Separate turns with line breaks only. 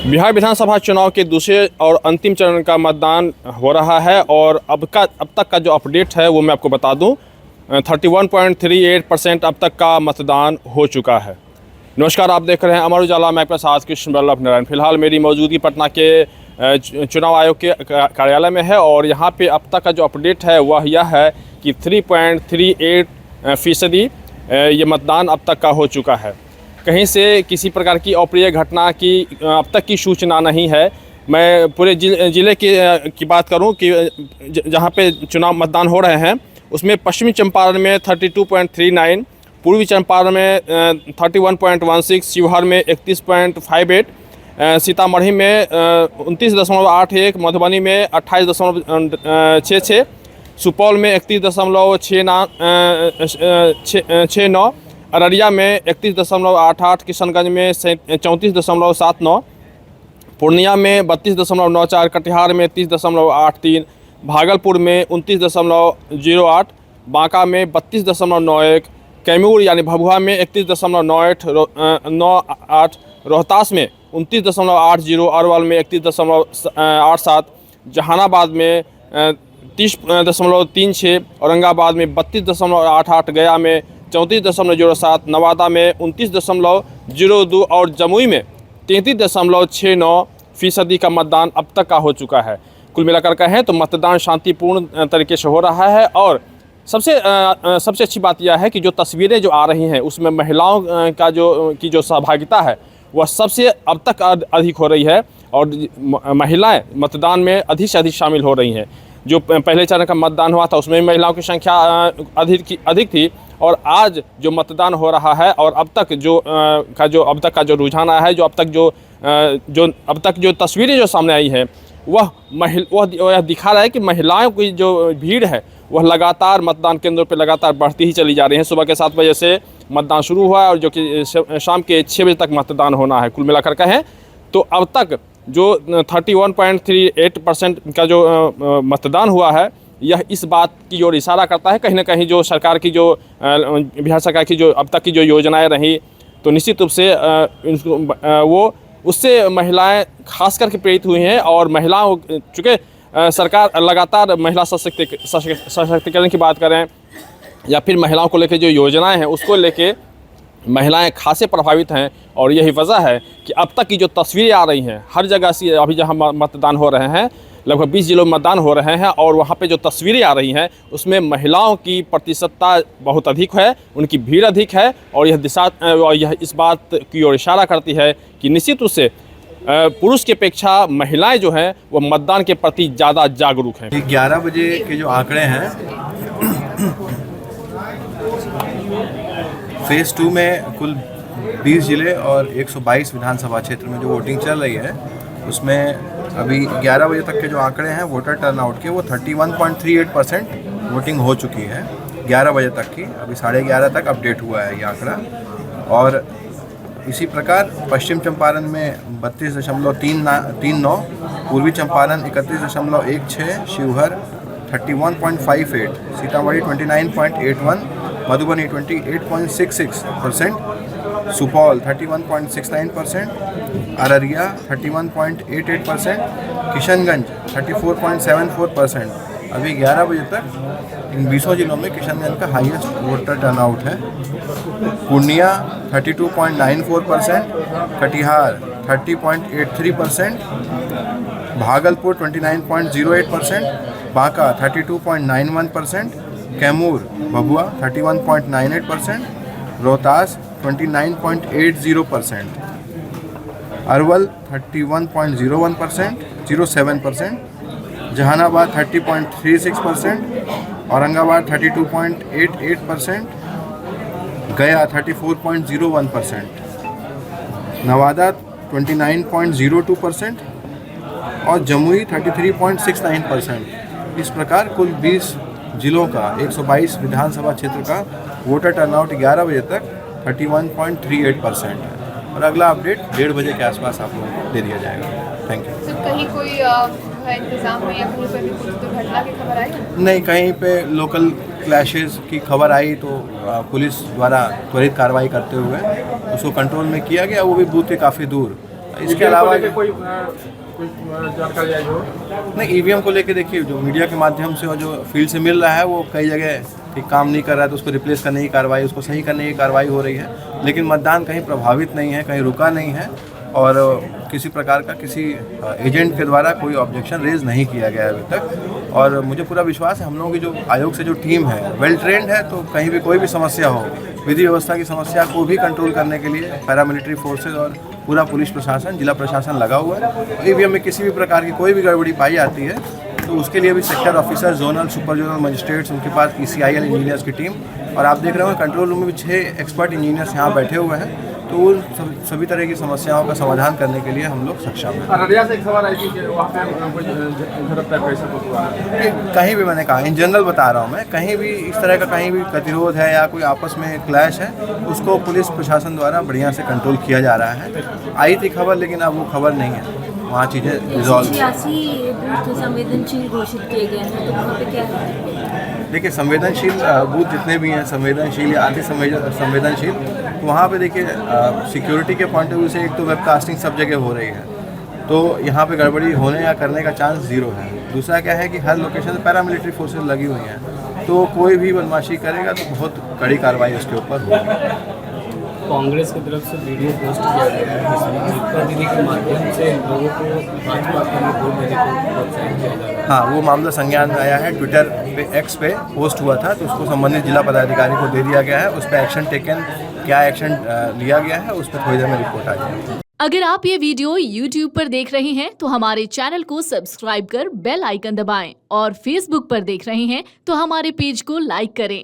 बिहार विधानसभा चुनाव के दूसरे और अंतिम चरण का मतदान हो रहा है और अब तक का जो अपडेट है वो मैं आपको बता दूं। 31.38% अब तक का मतदान हो चुका है। नमस्कार, आप देख रहे हैं अमर उजाला। मैं आपके साथ कृष्ण वल्लभ नारायण। फिलहाल मेरी मौजूदगी पटना के चुनाव आयोग के कार्यालय में है और यहाँ पे अब तक का जो अपडेट है वह यह है कि 3.38% ये मतदान अब तक का हो चुका है। कहीं से किसी प्रकार की अप्रिय घटना की अब तक की सूचना नहीं है। मैं पूरे ज़िले की बात करूं कि जहां पे चुनाव मतदान हो रहे हैं उसमें पश्चिमी चंपारण में 32.39, पूर्वी चंपारण में 31.16, शिवहर में 31.58, सीतामढ़ी में 29.81, मधुबनी में 28.66, सुपौल में 31.69, अररिया में 31.88, किशनगंज में 34.79, पूर्णिया में 32.94, कटिहार में 30.83, भागलपुर में 29.08, बांका में 32.91, कैमूर यानी भभुआ में 31.98, रोहतास में 29.80, अरवल में 31.87, जहानाबाद में 30.36, औरंगाबाद में 32.88, गया में 34.07, नवादा में 29.02 और जमुई में 33.69% का मतदान अब तक का हो चुका है। कुल मिलाकर कहें तो मतदान शांतिपूर्ण तरीके से हो रहा है और सबसे अच्छी बात यह है कि जो तस्वीरें जो आ रही हैं उसमें महिलाओं का जो सहभागिता है वह सबसे अब तक अधिक हो रही है और महिलाएं मतदान में अधिक से अधिक शामिल हो रही हैं। जो पहले चरण का मतदान हुआ था उसमें महिलाओं की संख्या अधिक थी और आज जो मतदान हो रहा है और अब तक अब तक का जो रुझान आया है, जो अब तक जो तस्वीरें जो सामने आई हैं वह दिखा रहा है कि महिलाओं की जो भीड़ है वह लगातार मतदान केंद्रों पर लगातार बढ़ती ही चली जा रही है। सुबह के 7 बजे से मतदान शुरू हुआ है और जो कि शाम के 6 बजे तक मतदान होना है। कुल मिलाकर कहें तो अब तक जो 31.38% का जो मतदान हुआ है यह इस बात की ओर इशारा करता है कहीं ना कहीं जो सरकार की जो बिहार सरकार की जो अब तक की जो योजनाएं रही तो निश्चित रूप से वो उससे महिलाएं खास करके प्रेरित हुई हैं और महिलाओं चूँकि सरकार लगातार महिला सशक्तिकरण की बात करें या फिर महिलाओं को लेकर जो योजनाएं हैं उसको लेके महिलाएं खासे प्रभावित हैं और यही वजह है कि अब तक की जो तस्वीरें आ रही हैं हर जगह से अभी जहां मतदान हो रहे हैं लगभग 20 जिलों में मतदान हो रहे हैं और वहां पे जो तस्वीरें आ रही हैं उसमें महिलाओं की प्रतिशतता बहुत अधिक है, उनकी भीड़ अधिक है और यह इस बात की ओर इशारा करती है कि निश्चित रूप से पुरुष की अपेक्षा महिलाएं जो हैं वो मतदान के प्रति ज़्यादा जागरूक हैं।
11 बजे के जो आंकड़े हैं फेज़ 2 में कुल 20 जिले और 122 विधानसभा क्षेत्र में जो वोटिंग चल रही है उसमें अभी 11 बजे तक के जो आंकड़े हैं वोटर टर्नआउट के वो 31.38% वोटिंग हो चुकी है 11 बजे तक की। अभी 11:30 तक अपडेट हुआ है ये आंकड़ा। और इसी प्रकार पश्चिम चंपारण में 32.39, पूर्वी चंपारण 31.16, शिवहर 31.58, सीतामढ़ी 29.81, मधुबनी 28.66%, सुपौल 31.69%, अररिया 31.88%, किशनगंज 34.74%। अभी 11 बजे तक इन 20 जिलों में किशनगंज का हाईएस्ट वोटर टर्नआउट है। पूर्णिया 32.94%, कटिहार 30.83%, भागलपुर 29.08%, बांका 32.91%, कैमूर भभुआ 31.98%, रोहतास 29.80%, अरवल 31.07%, जहानाबाद 30.36%, औरंगाबाद 32.88%, गया 34.01%, नवादा 29.02% और जमुई 33.69%। इस प्रकार कुल 20 जिलों का 122 विधानसभा क्षेत्र का वोटर टर्नआउट 11 बजे तक 31.38% है और अगला अपडेट 1:30 बजे के आसपास आप लोगों को दे दिया जाएगा। Thank you.
तो कहीं कोई इंतजाम में या कहीं पर भी कुछ दुर्घटना की खबर आई?
नहीं, कहीं पे लोकल क्लैशेस की खबर आई तो पुलिस द्वारा त्वरित कार्रवाई करते हुए उसको कंट्रोल में किया गया। वो भी बूथ के काफ़ी दूर इसके अलावा
कोई जानकारी आई हो?
नहीं, ईवीएम को लेके देखिए जो मीडिया के माध्यम से और जो फील्ड से मिल रहा है वो कई जगह ठीक काम नहीं कर रहा है, तो उसको रिप्लेस करने की कार्रवाई, उसको सही करने की कार्रवाई हो रही है, लेकिन मतदान कहीं प्रभावित नहीं है, कहीं रुका नहीं है और किसी प्रकार का किसी एजेंट के द्वारा कोई ऑब्जेक्शन रेज नहीं किया गया अभी तक। और मुझे पूरा विश्वास है हम लोगों की जो आयोग से जो टीम है वेल ट्रेंड है, तो कहीं भी कोई भी समस्या हो, विधि व्यवस्था की समस्या को भी कंट्रोल करने के लिए पैरामिलिट्री फोर्सेज और पूरा पुलिस प्रशासन, जिला प्रशासन लगा हुआ है। ईवीएम में किसी भी प्रकार की कोई भी गड़बड़ी पाई जाती है तो उसके लिए भी sector officer, zonal, super zonal magistrates, उनके पास ECIL इंजीनियर्स की टीम, और आप देख रहे हो कंट्रोल रूम में भी 6 एक्सपर्ट इंजीनियर्स यहाँ बैठे हुए हैं, तो वो सभी तरह की समस्याओं का समाधान करने के लिए हम लोग सक्षम हैं।
अररिया से एक खबर आई थी कि वहाँ पे कोई झड़प टाइप कैसा कुछ हुआ है?
कहीं भी, मैंने कहा इन जनरल बता रहा हूँ मैं, कहीं भी इस तरह का कहीं भी गतिरोध है या कोई आपस में क्लैश है, उसको पुलिस प्रशासन द्वारा बढ़िया से कंट्रोल किया जा रहा है। आई थी खबर, लेकिन अब वो खबर नहीं है, वहाँ चीज़ें रिजॉल्व।
86 बूथ संवेदनशील घोषित किए गए हैं, तो वहाँ पे क्या है?
देखिए संवेदनशील बूथ जितने भी हैं, संवेदनशील या अति संवेदनशील, तो वहाँ पे देखिए सिक्योरिटी के पॉइंट ऑफ व्यू से एक तो वेबकास्टिंग सब जगह हो रही है, तो यहाँ पे गड़बड़ी होने या करने का चांस ज़ीरो है। दूसरा क्या है कि हर लोकेशन पे पैरामिलिट्री फोर्सेज लगी हुई हैं, तो कोई भी बदमाशी करेगा तो बहुत कड़ी कार्रवाई उसके ऊपर होगी।
कांग्रेस की तरफ से वीडियो पोस्ट किया गया है जिसमें चित्रा दीदी के माध्यम से लोगों को भाजपा के लिए वोट देने को प्रोत्साहित किया जा रहा है।
हाँ, वो मामला संज्ञान में आया है, ट्विटर पे X पे पोस्ट हुआ था, तो उसको संबंधित जिला पदाधिकारी को दे दिया गया है, उस पर एक्शन टेकन, क्या एक्शन लिया गया है उस पर थोड़ी देर में रिपोर्ट आ जाएगी।
अगर आप ये वीडियो YouTube पर देख रहे हैं तो हमारे चैनल को सब्सक्राइब कर बेल आइकन दबाएं और Facebook पर देख रहे हैं तो हमारे पेज को लाइक करें।